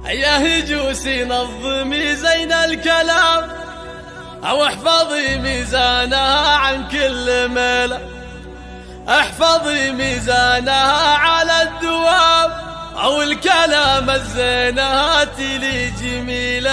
يا هجوسي نظمي زين الكلام أو احفظي ميزانها عن كل ميلة، احفظي ميزانها على الدوام أو الكلام الزين هاتي لي جميلة.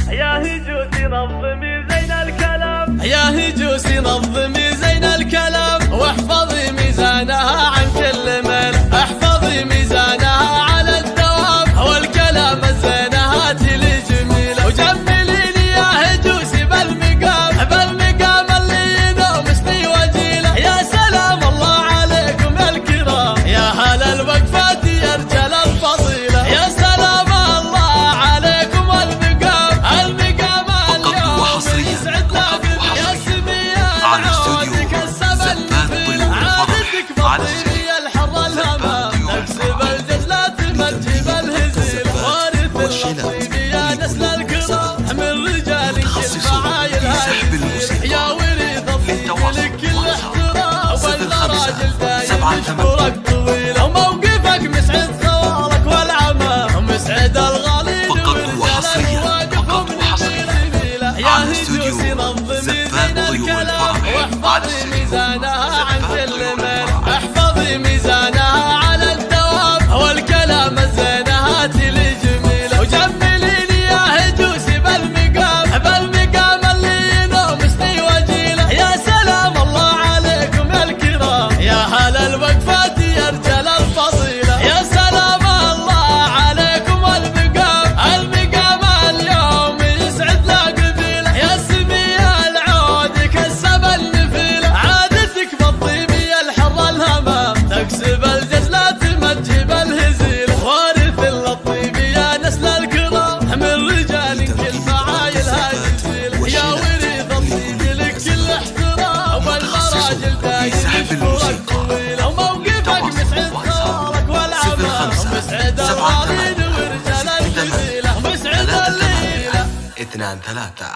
يا هجوسي نظمي زين الكلام، يا هجوسي نظمي زين الكلام واحفظي ميزانها عن كل ميلة، احفظي ميزانها على الدوام أو الكلام الزين هاتي لي جميلة. وجمليني يا هجوسي بالمقام، بالمقام اللي ينومسني وجيله. يا سلام الله عليكم يا الكرام، يا هل الوقفات يا رجال الفضيلة. يا سلام الله عليكم المقام، المقام اليوم يسعدنا يا سمية عودك السبل في عادتك بطيري الحر الهمام، نكسب الجزلات تمجب الهزيل. وارث اللطيف يا نسل الكرام من رجالك الفعايل هاي، يا وريث الطيب لك الاحترام والراجل دايم يشكرك طويل. وموقفك مسعد خوالك والعمام، مسعد الغالين ورجالك واقفهم للجميلة. يا هجوسي نظمي زين الكلام واحفظي ميزانها عن كل ميل، احفظي ميزانها على الدوام والكلام الزين هاتي لي جميلة. وجمليني يا هجوسي بالمقام، بالمقام اللي ينومسني وجيله. يا سلام الله عليكم يا الكرام، يا هل الوقفات يا رجال الفضيلة. يا سلام الله عليكم المقام، المقام اليوم يسعد لا قبيله. يا سمية العودك السبل نفيلة، عادتك بالطيب يا الحر الهمام، تكسب الجزلات تمجب الهزيل. وارث اللطيف يا نسل الكرام من رجالك الفعايل هاي الجيل. يا وريث الطيب لك الاحترام والمراجل دايم يشكرك طويل. وموقفك مسعد خالك والعمام، مسعد الغالين ورجال الجميلة، مسعد الليلة. 2 3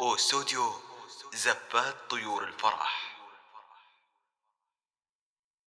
استوديو زبات طيور الفرح.